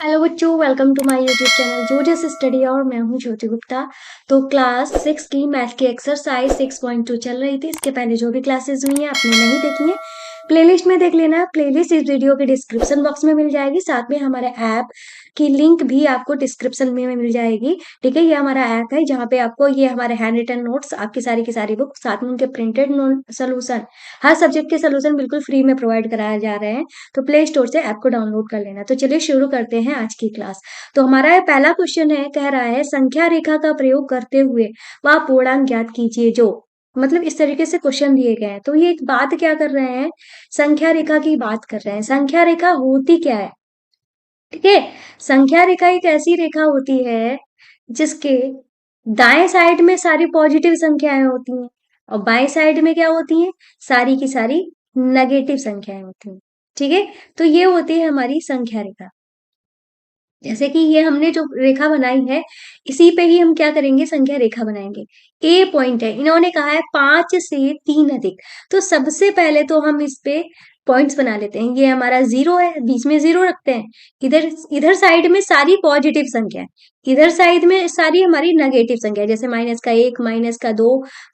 Hello बच्चों, welcome to my YouTube channel जोजस study और मैं हूं ज्योति गुप्ता। तो क्लास 6 की मैथ की एक्सरसाइज 6.2 चल रही थी। इसके पहले जो भी क्लासेस हुई हैं आपने नहीं देखी है, प्लेलिस्ट में देख लेना। प्लेलिस्ट इस वीडियो के डिस्क्रिप्शन बॉक्स में मिल जाएगी, साथ में हमारे ऐप की लिंक भी आपको डिस्क्रिप्शन में मिल जाएगी। ठीक है, ये हमारा ऐप है जहाँ पे आपको ये हमारे हैंड रिटन नोट्स, आपकी सारी की सारी बुक, साथ में उनके प्रिंटेड सोल्यूशन, हर सब्जेक्ट के सोल्यूशन बिल्कुल फ्री में प्रोवाइड कराया जा रहे हैं। तो प्ले स्टोर से ऐप को डाउनलोड कर लेना। तो चलिए शुरू करते हैं आज की क्लास। तो हमारा ये पहला क्वेश्चन है, कह रहा है संख्या रेखा का प्रयोग करते हुए वह पूर्णांक ज्ञात कीजिए जो, मतलब इस तरीके से क्वेश्चन दिए गए हैं। तो ये एक बात क्या कर रहे हैं, संख्या रेखा की बात कर रहे हैं। संख्या रेखा होती क्या है? ठीक है, संख्या रेखा एक ऐसी रेखा होती है जिसके दाएं साइड में सारी पॉजिटिव संख्याएं होती हैं और बाएं साइड में क्या होती हैं, सारी की सारी नेगेटिव संख्याएं होती हैं। ठीक है, तो ये होती है हमारी संख्या रेखा। जैसे कि ये हमने जो रेखा बनाई है, इसी पे ही हम क्या करेंगे, संख्या रेखा बनाएंगे। ए पॉइंट है, इन्होंने कहा है 5 से 3 अधिक। तो सबसे पहले तो हम इस पे पॉइंट्स बना लेते हैं। ये हमारा 0 है, बीच में 0 रखते हैं। इधर इधर साइड में सारी पॉजिटिव संख्या है, इधर साइड में सारी हमारी नेगेटिव संख्या है, जैसे -1, -2,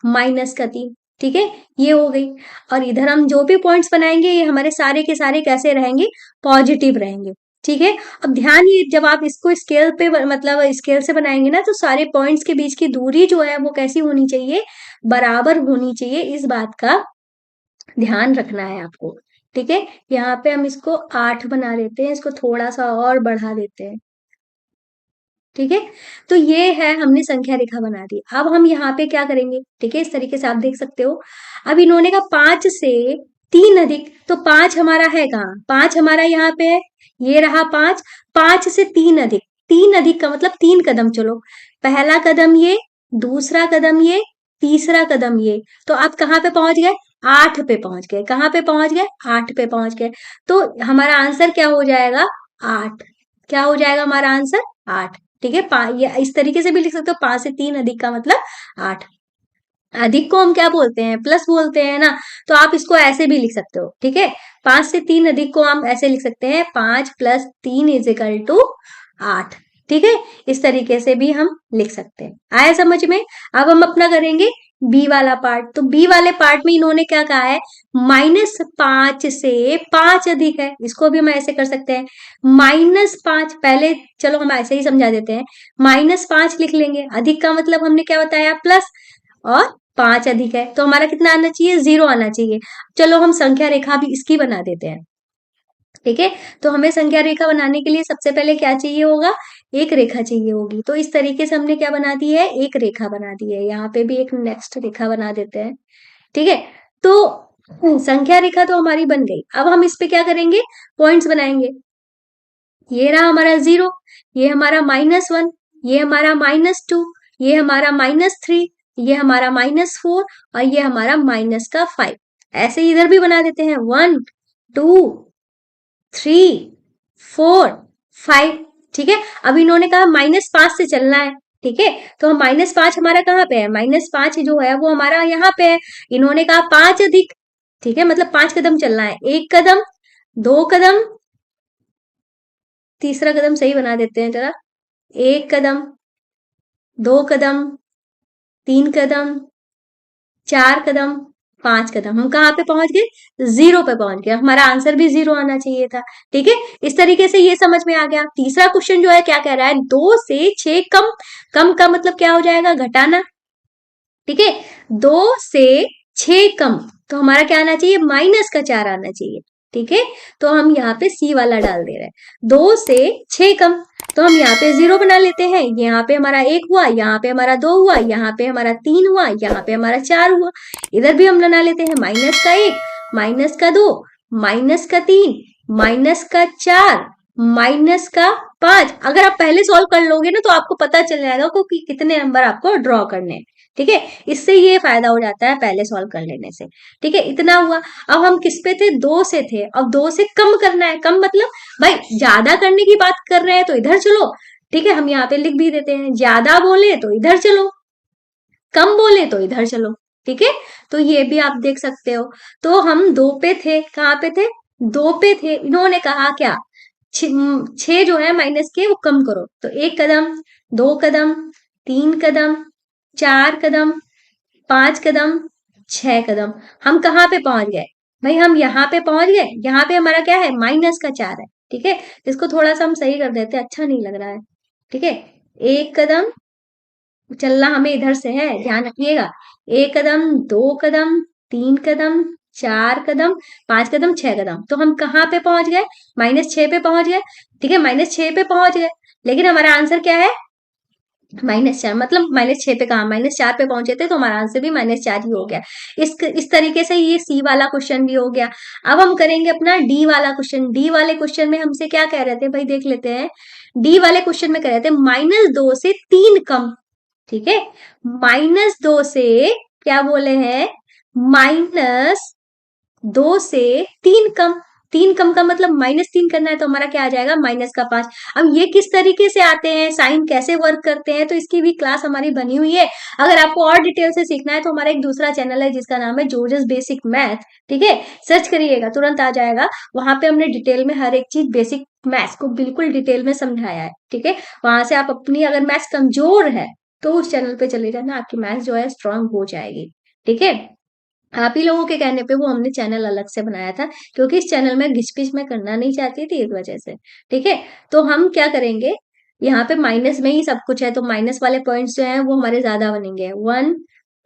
-3। ठीक है, ये हो गई। और इधर हम जो भी पॉइंट्स बनाएंगे ये हमारे सारे के सारे कैसे रहेंगे, पॉजिटिव रहेंगे। ठीक है, अब ध्यान, ये जब आप इसको स्केल पे मतलब स्केल से बनाएंगे ना, तो सारे पॉइंट्स के बीच की दूरी जो है वो कैसी होनी चाहिए, बराबर होनी चाहिए। इस बात का ध्यान रखना है आपको। ठीक है, यहाँ पे हम इसको 8 बना देते हैं, इसको थोड़ा सा और बढ़ा देते हैं। ठीक है, तो ये है, हमने संख्या रेखा बना दी। अब हम यहाँ पे क्या करेंगे, ठीक है, इस तरीके से आप देख सकते हो। अब इन्होंने कहा 5 से 3 अधिक, तो 5 हमारा है कहाँ, 5 हमारा यहाँ पे है, ये रहा 5। 5 से 3 अधिक, 3 अधिक का मतलब 3 कदम चलो। पहला कदम ये, दूसरा कदम ये, तीसरा कदम ये। तो आप कहाँ पे पहुंच गए, 8 पे पहुंच गए। कहाँ पे पहुंच गए, 8 पे पहुंच गए। तो हमारा आंसर क्या हो जाएगा, 8। क्या हो जाएगा हमारा आंसर, 8। ठीक है, ये इस तरीके से भी लिख सकते हो, 5 से 3 अधिक का मतलब 8। अधिक को हम क्या बोलते हैं, प्लस बोलते हैं ना। तो आप इसको ऐसे भी लिख सकते हो। ठीक है, 5 से 3 अधिक को हम ऐसे लिख सकते हैं, 5 + 3 = 8। ठीक है, इस तरीके से भी हम लिख सकते हैं। आया समझ में? अब हम अपना करेंगे बी वाला पार्ट। तो बी वाले पार्ट में इन्होंने क्या कहा है, -5 से 5 अधिक है, इसको भी हम ऐसे कर सकते हैं। -5, पहले चलो हम ऐसे ही समझा देते हैं। -5 लिख लेंगे, अधिक का मतलब हमने क्या बताया, प्लस, और 5 अधिक है तो हमारा कितना आना चाहिए, 0 आना चाहिए। चलो हम संख्या रेखा भी इसकी बना देते हैं। ठीक है, तो हमें संख्या रेखा बनाने के लिए सबसे पहले क्या चाहिए होगा, एक रेखा चाहिए होगी। तो इस तरीके से हमने क्या बना दी है, एक रेखा बना दी है। यहाँ पे भी एक नेक्स्ट रेखा बना देते हैं। ठीक है, तो संख्या रेखा तो हमारी बन गई। अब हम इस पे क्या करेंगे, पॉइंट्स बनाएंगे। ये रहा हमारा 0, ये हमारा -1, ये हमारा -2, ये हमारा -3, ये हमारा -4 और ये हमारा -5। ऐसे ही इधर भी बना देते हैं, 1 2 3 4 5। ठीक है, अब इन्होंने कहा -5 से चलना है। ठीक है, तो हम -5 हमारा कहाँ पे है, -5 जो है वो हमारा यहाँ पे है। इन्होंने कहा 5 अधिक। ठीक है, मतलब 5 कदम चलना है, 1 कदम, 2 कदम, तीसरा कदम सही बना देते हैं जरा, 1 कदम, 2 कदम, 3 कदम, 4 कदम, 5 कदम। हम कहाँ पे पहुंच गए, 0 पे पहुंच गए। हमारा आंसर भी 0 आना चाहिए था। ठीक है, इस तरीके से ये समझ में आ गया। तीसरा क्वेश्चन जो है क्या कह रहा है, 2 से 6 कम। कम का मतलब क्या हो जाएगा, घटाना। ठीक है, 2 से 6 कम, तो हमारा क्या आना चाहिए, -4 आना चाहिए। ठीक है, तो हम यहाँ पे सी वाला डाल दे रहे हैं। 2 से 6 कम, तो हम यहाँ पे 0 बना लेते हैं। यहाँ पे हमारा 1 हुआ, यहाँ पे हमारा 2 हुआ, यहाँ पे हमारा 3 हुआ, यहाँ पे हमारा 4 हुआ। इधर भी हम बना लेते हैं, -1, -2, -3, -4, -5। अगर आप पहले सॉल्व कर लोगे ना तो आपको पता चल जाएगा कि कितने नंबर आपको ड्रॉ करने हैं। ठीक है, इससे ये फायदा हो जाता है पहले सॉल्व कर लेने से। ठीक है, इतना हुआ। अब हम किस पे थे, 2 से थे। अब 2 से कम करना है। कम मतलब भाई ज्यादा करने की बात कर रहे हैं तो इधर चलो। ठीक है, हम यहाँ पे लिख भी देते हैं, ज्यादा बोले तो इधर चलो, कम बोले तो इधर चलो। ठीक है, तो ये भी आप देख सकते हो। तो हम 2 पे थे, कहाँ पे थे, 2 पे थे। इन्होंने कहा क्या, छह जो है माइनस के वो कम करो, तो 1 कदम, 2 कदम, 3 कदम, 4 कदम, 5 कदम, 6 कदम। हम कहाँ पे पहुंच गए भाई, हम यहाँ पे पहुंच गए। यहाँ पे हमारा क्या है, -4 है। ठीक है, इसको थोड़ा सा हम सही कर देते हैं, अच्छा नहीं लग रहा है। ठीक है, 1 कदम चलना हमें इधर से है, ध्यान रखिएगा। 1 कदम, 2 कदम, 3 कदम, 4 कदम, 5 कदम, 6 कदम। तो हम कहाँ पे पहुंच गए, -6 पे पहुंच गए। ठीक है, -6 पे पहुंच गए, लेकिन हमारा आंसर क्या है, -4। मतलब -6 पे कहा, -4 पे पहुंचे थे, तो हमारा आंसर भी -4 ही हो गया। इस तरीके से ये सी वाला क्वेश्चन भी हो गया। अब हम करेंगे अपना डी वाला क्वेश्चन। डी वाले क्वेश्चन में हमसे क्या कह रहे थे भाई, देख लेते हैं। डी वाले क्वेश्चन में कह रहे थे -2 से 3 कम। ठीक है, -2 से क्या बोले हैं, -2 से 3 कम। 3 कम का मतलब -3 करना है, तो हमारा क्या आ जाएगा, -5। अब ये किस तरीके से आते हैं, साइन कैसे वर्क करते हैं, तो इसकी भी क्लास हमारी बनी हुई है। अगर आपको और डिटेल से सीखना है तो हमारा एक दूसरा चैनल है जिसका नाम है जॉर्जस बेसिक मैथ। ठीक है, सर्च करिएगा तुरंत आ जाएगा। वहां पे हमने डिटेल में हर एक चीज बेसिक मैथ्स को बिल्कुल डिटेल में समझाया है। ठीक है, वहां से आप अपनी अगर मैथ्स कमजोर है तो उस चैनल पे चले जाना, आपकी मैथ्स जो है स्ट्रांग हो जाएगी। ठीक है, आप ही लोगों के कहने पे वो हमने चैनल अलग से बनाया था, क्योंकि इस चैनल में घिच पिच मैं करना नहीं चाहती थी, इस वजह से। ठीक है, तो हम क्या करेंगे, यहाँ पे माइनस में ही सब कुछ है, तो माइनस वाले पॉइंट्स जो हैं वो हमारे ज्यादा बनेंगे, 1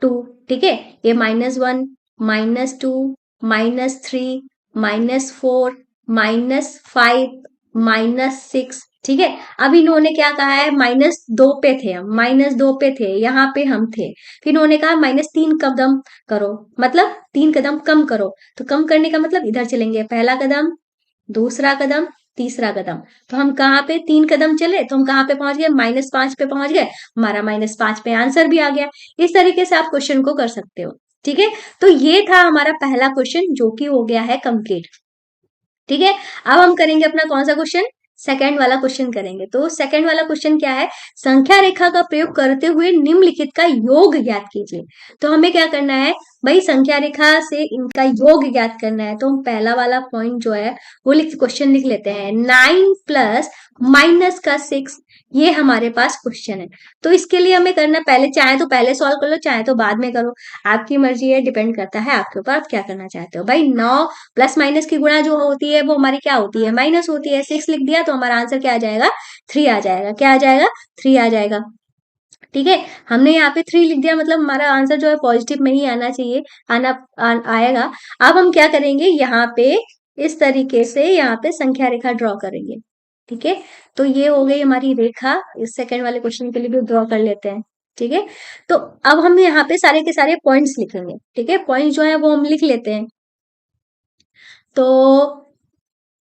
2। ठीक है, ये -1, -2, -3, -4, -5, -6। ठीक है, अब इन्होंने क्या कहा है, -2 पे थे हम, -2 पे थे, यहाँ पे हम थे। फिर इन्होंने कहा -3 कदम करो, मतलब 3 कदम कम करो। तो कम करने का मतलब इधर चलेंगे, पहला कदम, दूसरा कदम, तीसरा कदम। तो हम कहाँ पे 3 कदम चले, तो हम कहाँ पे पहुंच गए, -5 पे पहुंच गए। हमारा -5 पे आंसर भी आ गया। इस तरीके से आप क्वेश्चन को कर सकते हो। ठीक है, तो ये था हमारा पहला क्वेश्चन जो कि हो गया है कंप्लीट। ठीक है, अब हम करेंगे अपना कौन सा क्वेश्चन, सेकंड वाला क्वेश्चन करेंगे। तो सेकंड वाला क्वेश्चन क्या है, संख्या रेखा का प्रयोग करते हुए निम्नलिखित का योग ज्ञात कीजिए। तो हमें क्या करना है भाई, संख्या रेखा से इनका योग ज्ञात करना है। तो हम पहला वाला पॉइंट जो है वो क्वेश्चन लिख लेते हैं, 9 प्लस -6, ये हमारे पास क्वेश्चन है। तो इसके लिए हमें करना, पहले चाहे तो पहले सॉल्व कर लो, चाहे तो बाद में करो, आपकी मर्जी है, डिपेंड करता है आपके ऊपर, आप क्या करना चाहते हो। भाई 9 प्लस माइनस की गुणा जो होती है वो हमारी क्या होती है, माइनस होती है। 6 लिख दिया तो हमारा आंसर क्या आ जाएगा, 3 आ जाएगा। क्या आ जाएगा, 3 आ जाएगा। ठीक है, हमने यहाँ पे 3 लिख दिया, मतलब हमारा आंसर जो है पॉजिटिव में ही आना चाहिए, आएगा। अब हम क्या करेंगे, यहाँ पे इस तरीके से यहाँ पे संख्या रेखा ड्रॉ करेंगे। ठीक है, तो ये हो गई हमारी रेखा। इस सेकंड वाले क्वेश्चन के लिए भी ड्रॉ कर लेते हैं। ठीक है, तो अब हम यहाँ पे सारे के सारे पॉइंट्स लिखेंगे। ठीक है, पॉइंट जो है वो हम लिख लेते हैं। तो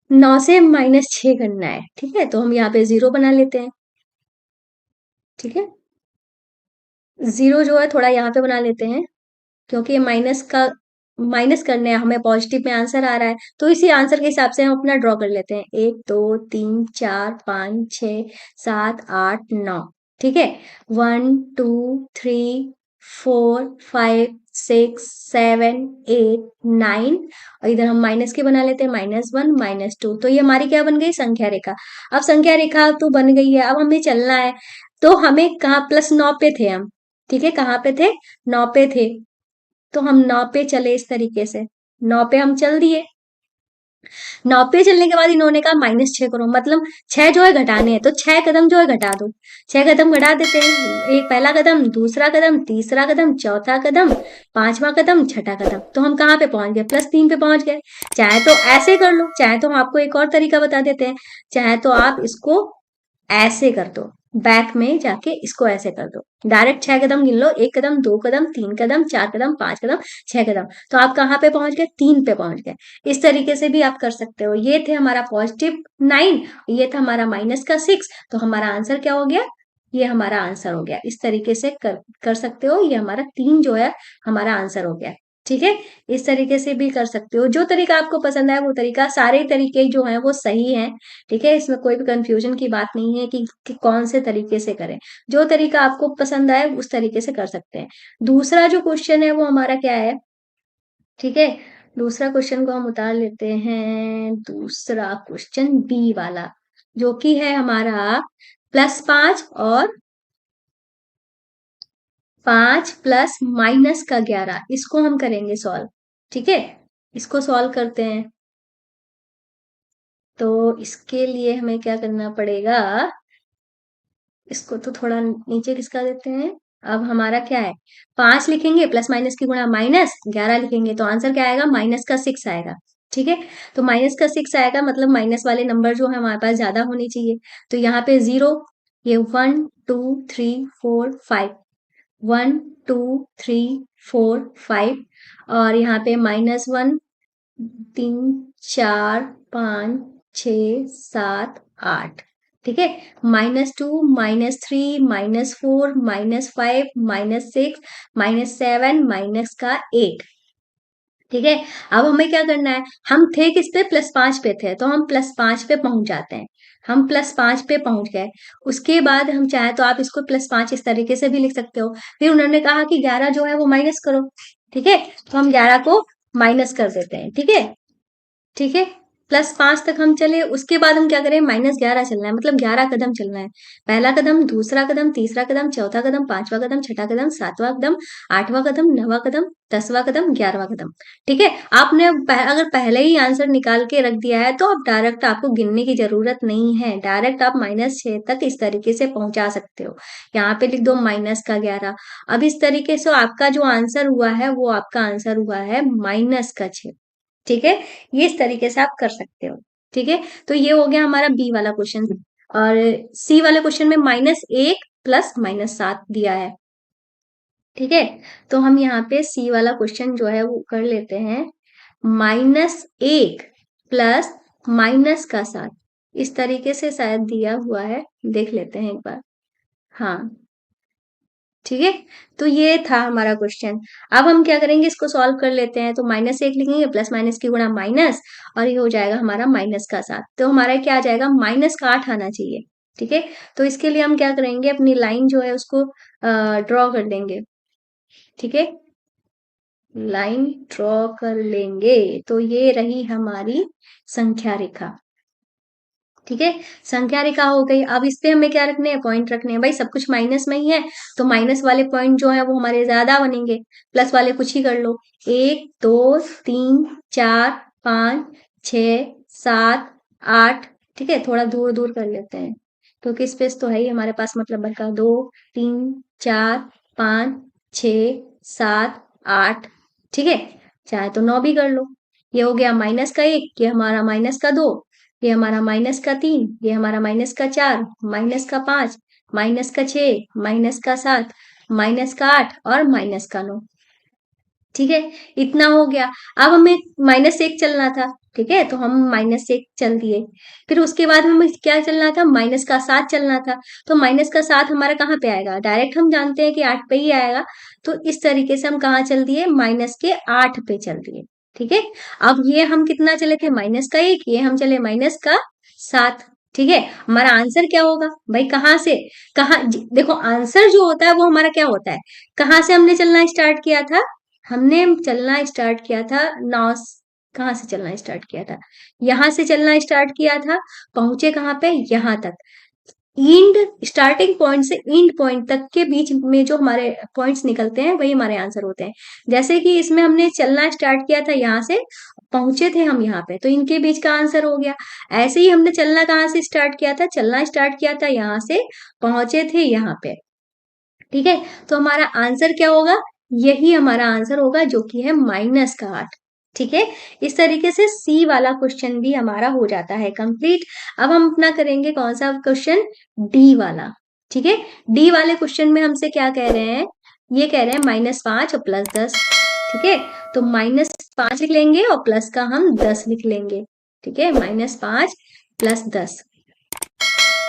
9 से -6 करना है। ठीक है, तो हम यहाँ पे 0 बना लेते हैं। ठीक है, 0 जो है थोड़ा यहाँ पे बना लेते हैं, क्योंकि माइनस का माइनस करने हैं हमें, पॉजिटिव में आंसर आ रहा है, तो इसी आंसर के हिसाब से हम अपना ड्रॉ कर लेते हैं। 1 2 3 4 5 6 7 8 9। ठीक है, 1 2 3 4 5 6 7 8 9। और इधर हम माइनस के बना लेते हैं, -1 -2। तो ये हमारी क्या बन गई, संख्या रेखा। अब संख्या रेखा तो बन गई है, अब हमें चलना है। तो हमें कहाँ, +9 पे थे हम। ठीक है, कहाँ पे थे, 9 पे थे। तो हम 9 पे चले, इस तरीके से 9 पे हम चल दिए। 9 पे चलने के बाद इन्होंने कहा -6 करो, मतलब 6 जो है घटाने हैं, तो 6 कदम जो है घटा दो। 6 कदम घटा देते हैं, एक पहला कदम, दूसरा कदम, तीसरा कदम, चौथा कदम, पांचवा कदम, छठा कदम। तो हम कहाँ पे पहुंच गए, +3 पे पहुंच गए। चाहे तो ऐसे कर लो, चाहे तो हम आपको एक और तरीका बता देते हैं, चाहे तो आप इसको ऐसे कर दो, बैक में जाके इसको ऐसे कर दो। डायरेक्ट 6 कदम गिन लो, 1 कदम, 2 कदम, 3 कदम, 4 कदम, 5 कदम, 6 कदम। तो आप कहाँ पे पहुंच गए, 3 पे पहुंच गए। इस तरीके से भी आप कर सकते हो। ये थे हमारा +9, ये था हमारा -6। तो हमारा आंसर क्या हो गया, ये हमारा आंसर हो गया। इस तरीके से कर सकते हो। ये हमारा 3 जो है हमारा आंसर हो गया। ठीक है, इस तरीके से भी कर सकते हो। जो तरीका आपको पसंद है वो तरीका, सारे तरीके जो हैं वो सही हैं। ठीक है, इसमें कोई भी कंफ्यूजन की बात नहीं है कि कौन से तरीके से करें। जो तरीका आपको पसंद आए उस तरीके से कर सकते हैं। दूसरा जो क्वेश्चन है वो हमारा क्या है, ठीक है, दूसरा क्वेश्चन को हम उतार लेते हैं। दूसरा क्वेश्चन बी वाला, जो कि है हमारा +5 और 5 प्लस माइनस का 11, इसको हम करेंगे सॉल्व। ठीक है, इसको सॉल्व करते हैं। तो इसके लिए हमें क्या करना पड़ेगा, इसको तो थोड़ा नीचे खिसका देते हैं। अब हमारा क्या है, 5 लिखेंगे प्लस माइनस की गुणा माइनस 11 लिखेंगे तो आंसर क्या आएगा, -6 आएगा। ठीक है, तो -6 आएगा, मतलब माइनस वाले नंबर जो है हमारे पास ज्यादा होने चाहिए। तो यहाँ पे 0, ये 1 2 3 4 5, 1 2 3 4 5, और यहाँ पे -1 3 4 5 6 7 8। ठीक है, -2 -3 -4 -5 -6 -7 माइनस का 8। ठीक है, अब हमें क्या करना है, हम थे किस पे, +5 पे थे, तो हम +5 पे पहुंच जाते हैं। हम +5 पे पहुंच गए। उसके बाद हम चाहे तो आप इसको +5 इस तरीके से भी लिख सकते हो। फिर उन्होंने कहा कि 11 जो है वो माइनस करो। ठीक है, तो हम 11 को माइनस कर देते हैं। ठीक है, ठीक है, +5 तक हम चले, उसके बाद हम क्या करें, -11 चलना है, मतलब 11 कदम चलना है। पहला कदम, दूसरा कदम, तीसरा कदम, चौथा कदम, पांचवा कदम, छठा कदम, सातवां कदम, आठवां कदम, नवा कदम, 10वां कदम, 11वां कदम। ठीक है, आपने अगर पहले ही आंसर निकाल के रख दिया है तो अब डायरेक्ट आपको गिनने की जरूरत नहीं है, डायरेक्ट आप -6 तक इस तरीके से पहुंचा सकते हो। यहाँ पे लिख दो -11। अब इस तरीके से आपका जो आंसर हुआ है वो आपका आंसर हुआ है -6। ठीक है, ये इस तरीके से आप कर सकते हो। ठीक है, तो ये हो गया हमारा बी वाला क्वेश्चन। और सी वाले क्वेश्चन में -1 प्लस -7 दिया है। ठीक है, तो हम यहाँ पे सी वाला क्वेश्चन जो है वो कर लेते हैं। -1 प्लस -7, इस तरीके से शायद दिया हुआ है, देख लेते हैं एक बार। हाँ, ठीक है, तो ये था हमारा क्वेश्चन। अब हम क्या करेंगे, इसको सॉल्व कर लेते हैं। तो -1 लिखेंगे, प्लस माइनस की गुणा माइनस, और ये हो जाएगा हमारा -7। तो हमारा क्या आ जाएगा, -8 आना चाहिए। ठीक है, तो इसके लिए हम क्या करेंगे, अपनी लाइन जो है उसको ड्रॉ कर लेंगे। ठीक है, लाइन ड्रॉ कर लेंगे। तो ये रही हमारी संख्या रेखा। ठीक है, संख्या रेखा हो गई। अब इस पे हमें क्या रखने हैं, पॉइंट रखने हैं। भाई सब कुछ माइनस में ही है, तो माइनस वाले पॉइंट जो है वो हमारे ज्यादा बनेंगे, प्लस वाले कुछ ही कर लो। 1 2 3 4 5 6 7 8। ठीक है, थोड़ा दूर दूर कर लेते हैं क्योंकि स्पेस तो है ही हमारे पास, मतलब बचा 2 3 4 5 6 7 8। ठीक है, चाहे तो 9 भी कर लो। ये हो गया -1, ये हमारा -2, ये हमारा -3, ये हमारा -4, -5, -6, -7, -8 और -9। ठीक है, इतना हो गया। अब हमें -1 चलना था। ठीक है, तो हम -1 चल दिए। फिर उसके बाद हमें क्या चलना था, -7 चलना था। तो -7 हमारा कहाँ पे आएगा, डायरेक्ट हम जानते हैं कि 8 पे ही आएगा। तो इस तरीके से हम कहाँ चल दिए, -8 पे चल दिए। ठीक है, अब ये हम कितना चले थे, -1, ये हम चले -7। ठीक है, हमारा आंसर क्या होगा भाई, कहाँ से कहाँ, देखो आंसर जो होता है वो हमारा क्या होता है, कहाँ से हमने चलना स्टार्ट किया था, हमने चलना स्टार्ट किया था नौ, कहाँ से चलना स्टार्ट किया था, यहाँ से चलना स्टार्ट किया था, पहुंचे कहाँ पे, यहाँ तक। इंड, स्टार्टिंग पॉइंट से इंड पॉइंट तक के बीच में जो हमारे पॉइंट्स निकलते हैं वही हमारे आंसर होते हैं। जैसे कि इसमें हमने चलना स्टार्ट किया था यहाँ से, पहुंचे थे हम यहाँ पे, तो इनके बीच का आंसर हो गया। ऐसे ही हमने चलना कहाँ से स्टार्ट किया था, चलना स्टार्ट किया था यहाँ से, पहुंचे थे यहाँ पे। ठीक है, तो हमारा आंसर क्या होगा, यही हमारा आंसर होगा जो कि है -8। ठीक है, इस तरीके से सी वाला क्वेश्चन भी हमारा हो जाता है कंप्लीट। अब हम अपना करेंगे कौन सा क्वेश्चन, डी वाला। ठीक है, डी वाले क्वेश्चन में हमसे क्या कह रहे हैं, ये कह रहे हैं -5 और +10। ठीक है, तो -5 लिख लेंगे और प्लस का हम 10 लिख लेंगे। ठीक है, -5 +10,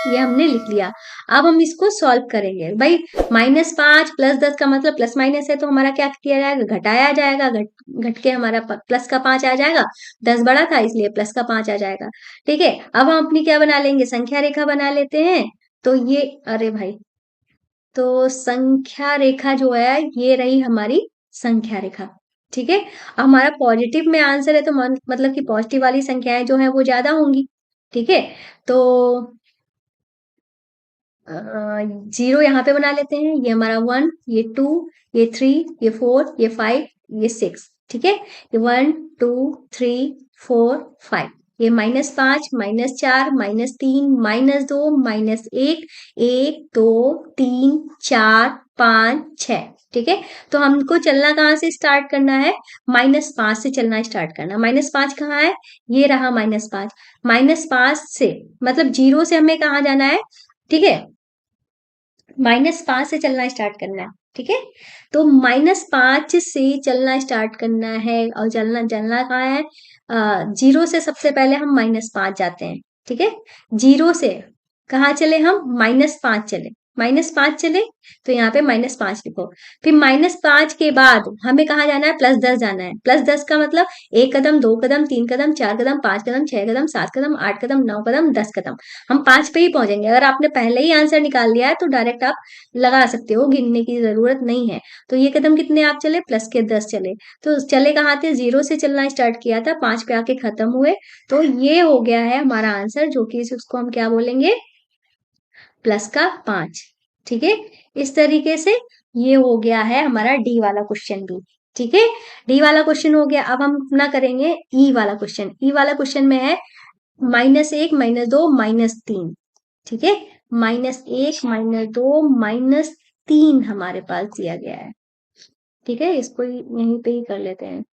ये हमने लिख लिया। अब हम इसको सॉल्व करेंगे। भाई -5 +10 का मतलब प्लस माइनस है, तो हमारा क्या किया जाएगा, घटाया जाएगा, घट के हमारा प्लस का 5 आ जाएगा। 10 बड़ा था इसलिए प्लस का 5 आ जाएगा। ठीक है, अब हम अपनी क्या बना लेंगे, संख्या रेखा बना लेते हैं। तो ये, अरे भाई, तो संख्या रेखा जो है ये रही हमारी संख्या रेखा। ठीक है, हमारा पॉजिटिव में आंसर है तो मतलब कि पॉजिटिव वाली संख्याएं जो है वो ज्यादा होंगी। ठीक है, तो 0 यहाँ पे बना लेते हैं, ये हमारा 1, ये 2, ये 3, ये 4, ये 5, ये 6, ठीक है। ये 1 2 3 4 5, ये -5, -4, -3, -2, -1, 1 2 3 4 5 6, ठीक है। तो हमको चलना कहाँ से स्टार्ट करना है, -5 से चलना स्टार्ट करना। -5 कहाँ है, ये रहा -5, -5 से मतलब 0 से हमें कहाँ जाना है, ठीक है, -5 से चलना स्टार्ट करना है, ठीक है। तो -5 से चलना स्टार्ट करना है और चलना चलना कहाँ है, 0 से सबसे पहले हम -5 जाते हैं, ठीक है। 0 से कहाँ चले हम, -5 चले, -5 चले, तो यहाँ पे -5 लिखो। फिर -5 के बाद हमें कहाँ जाना है, +10 जाना है। +10 का मतलब 1 कदम, 2 कदम, 3 कदम, 4 कदम, 5 कदम, 6 कदम, 7 कदम, 8 कदम, 9 कदम, 10 कदम, हम 5 पे ही पहुंचेंगे। अगर आपने पहले ही आंसर निकाल लिया है तो डायरेक्ट आप लगा सकते हो, गिनने की जरूरत नहीं है। तो ये कदम कितने आप चले, प्लस के 10 चले। तो चले कहाँ थे, 0 से चलना स्टार्ट किया था, 5 पे आके खत्म हुए। तो ये हो गया है हमारा आंसर, जो कि उसको हम क्या बोलेंगे, +5, ठीक है। इस तरीके से ये हो गया है हमारा डी वाला क्वेश्चन भी, ठीक है। डी वाला क्वेश्चन हो गया। अब हम अपना करेंगे ई वाला क्वेश्चन। ई वाला क्वेश्चन में है -1, -2, -3, ठीक है। -1, -2, -3 हमारे पास दिया गया है, ठीक है। इसको यहीं पे ही कर लेते हैं,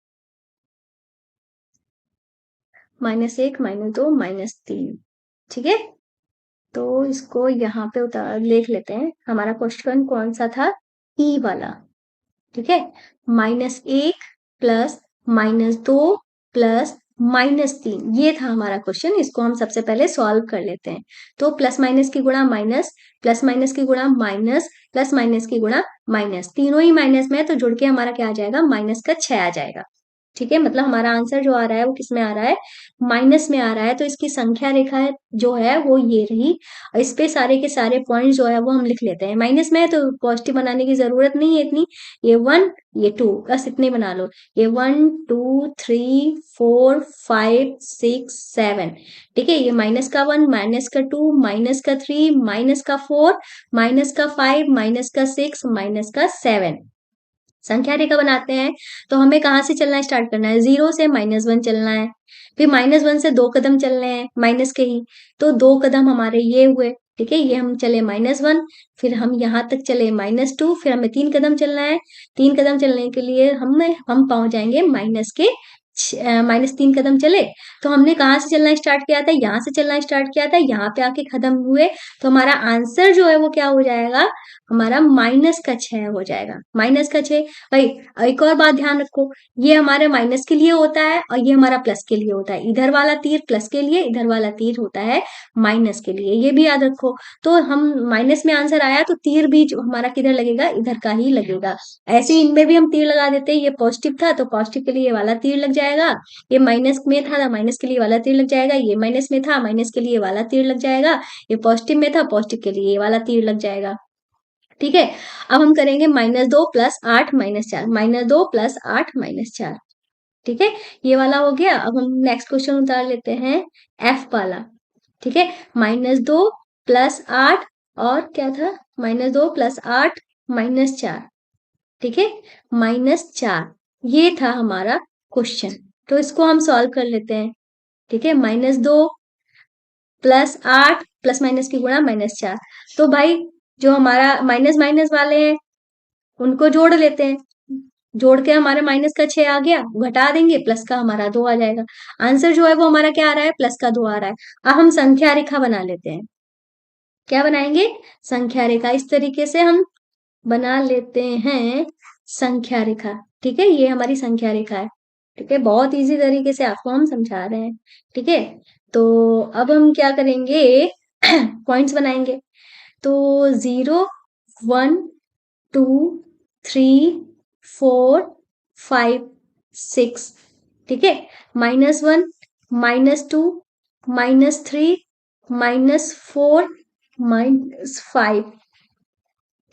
-1, -2, -3, ठीक है। तो इसको यहाँ पे उतार लिख लेते हैं। हमारा क्वेश्चन कौन सा था, ई वाला, ठीक है। -1 प्लस -2 प्लस -3, ये था हमारा क्वेश्चन। इसको हम सबसे पहले सॉल्व कर लेते हैं। तो प्लस माइनस की गुणा माइनस, प्लस माइनस की गुणा माइनस, प्लस माइनस की गुणा माइनस, तीनों ही माइनस में है, तो जुड़ के हमारा क्या आ जाएगा, -6 आ जाएगा, ठीक है। मतलब हमारा आंसर जो आ रहा है वो किस में आ रहा है, माइनस में आ रहा है। तो इसकी संख्या रेखा जो है वो ये रही। और इस पे सारे के सारे पॉइंट जो है वो हम लिख लेते हैं। माइनस में है तो पॉजिटिव बनाने की जरूरत नहीं है इतनी, ये 1 ये 2 बस इतने बना लो। ये 1 2 3 4 5 6 7, ठीक है। ये -1, -2, -3, -4, -5, -6, -7 संख्या रेखा बनाते हैं। तो हमें कहाँ से चलना स्टार्ट करना है, 0 से -1 चलना है। फिर -1 से 2 कदम चलने हैं, माइनस के ही। तो 2 कदम हमारे ये हुए, ठीक है। ये हम चले -1, फिर हम यहाँ तक चले -2, फिर हमें 3 कदम चलना है। 3 कदम चलने के लिए हम पहुंच जाएंगे माइनस के -3 कदम चले। तो हमने कहाँ से चलना स्टार्ट किया था, यहाँ से चलना स्टार्ट किया था, यहाँ पे आके खत्म हुए। तो हमारा आंसर जो है वो क्या हो जाएगा, हमारा -6 हो जाएगा, -6। भाई एक और बात ध्यान रखो, ये हमारे माइनस के लिए होता है और ये हमारा प्लस के लिए होता है। इधर वाला तीर प्लस के लिए, इधर वाला तीर होता है माइनस के लिए, ये भी याद रखो। तो हम माइनस में आंसर आया तो तीर भी जो हमारा किधर लगेगा, इधर का ही लगेगा। ऐसे ही इनमें भी हम तीर लगा देते हैं, ये पॉजिटिव था तो पॉजिटिव के लिए ये वाला तीर लग जाएगा, ये माइनस में था तो माइनस के लिए वाला तीर लग जाएगा, ये माइनस में था माइनस के लिए वाला तीर लग जाएगा, ये पॉजिटिव में था पॉजिटिव के लिए ये वाला तीर लग जाएगा, ठीक है। अब हम करेंगे -2 + 8 - 4, -2 + 8 - 4, ठीक है। ये वाला हो गया। अब हम नेक्स्ट क्वेश्चन उतार लेते हैं, एफ वाला, ठीक है। -2 + 8 और क्या था, -2 + 8 - 4, ठीक है, -4, ये था हमारा क्वेश्चन। तो इसको हम सॉल्व कर लेते हैं, ठीक है। -2 + 8 प्लस माइनस की गुणा -4। तो भाई जो हमारा माइनस माइनस वाले हैं उनको जोड़ लेते हैं, जोड़ के हमारे -6 आ गया, घटा देंगे प्लस का हमारा 2 आ जाएगा। आंसर जो है वो हमारा क्या आ रहा है, +2 आ रहा है। अब हम संख्या रेखा बना लेते हैं। क्या बनाएंगे, संख्या रेखा। इस तरीके से हम बना लेते हैं संख्या रेखा, ठीक है। ये हमारी संख्या रेखा है, ठीक है। बहुत इजी तरीके से आपको हम समझा रहे हैं, ठीक है। तो अब हम क्या करेंगे, पॉइंट्स बनाएंगे। तो 0 1 2 3 4 5 6, ठीक है। -1 -2 -3 -4 -5,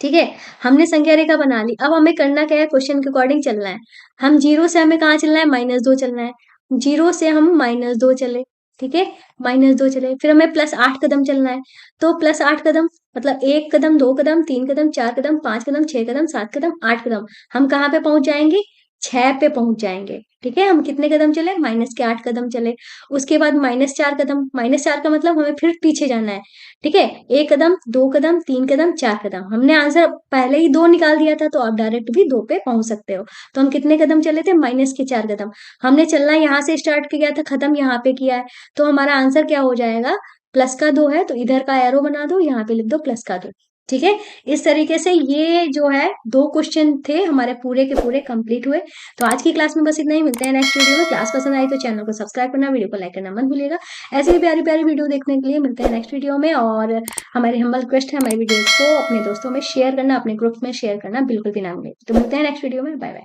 ठीक है। हमने संख्या रेखा बना ली। अब हमें करना क्या है, क्वेश्चन के अकॉर्डिंग चलना है। हम 0 से हमें कहाँ चलना है, -2 चलना है। 0 से हम -2 चले, ठीक है, -2 चले, फिर हमें +8 कदम चलना है, तो +8 कदम मतलब 1 कदम, 2 कदम, 3 कदम, 4 कदम, 5 कदम, 6 कदम, 7 कदम, 8 कदम, हम कहाँ पे पहुँच जाएँगे? 6 पे पहुँच जाएँगे, ठीक है? हम कितने कदम चले? -8 कदम चले, उसके बाद -4 कदम, -4 का मतलब हमें फिर पीछे जाना है, ठीक है? 1 कदम, 2 कदम, 3 कदम, 4 कदम, हमने आंसर पहले ही 2 निकाल दिया था, तो आप डायरेक्ट भी 2 पे पहुँच सकते हो। तो हम कितने कदम चले थे? -4 कदम। हमने चलना यहाँ से स्टार्ट किया था, खत्म यहाँ पे किया है, तो हमारा आंसर क्या हो जाएगा? प्लस का 2 है, तो इधर का एरो बना दो, यहाँ पे लिख दो प्लस का 2, ठीक है? इस तरीके से ये जो है 2 क्वेश्चन थे हमारे पूरे के पूरे कंप्लीट हुए। तो आज की क्लास में बस इतना ही, मिलते हैं नेक्स्ट वीडियो में। क्लास पसंद आई तो चैनल को सब्सक्राइब करना, वीडियो को लाइक करना मत भूलिएगा। ऐसे ही प्यारी-प्यारी वीडियो देखने के लिए मिलते हैं नेक्स्ट वीडियो में, और हमारी हम्बल रिक्वेस्ट है हमारी वीडियोज़ को अपने दोस्तों में शेयर करना, अपने ग्रुप में शेयर करना बिल्कुल भी ना भूलें। तो मिलते हैं नेक्स्ट वीडियो में, बाय-बाय।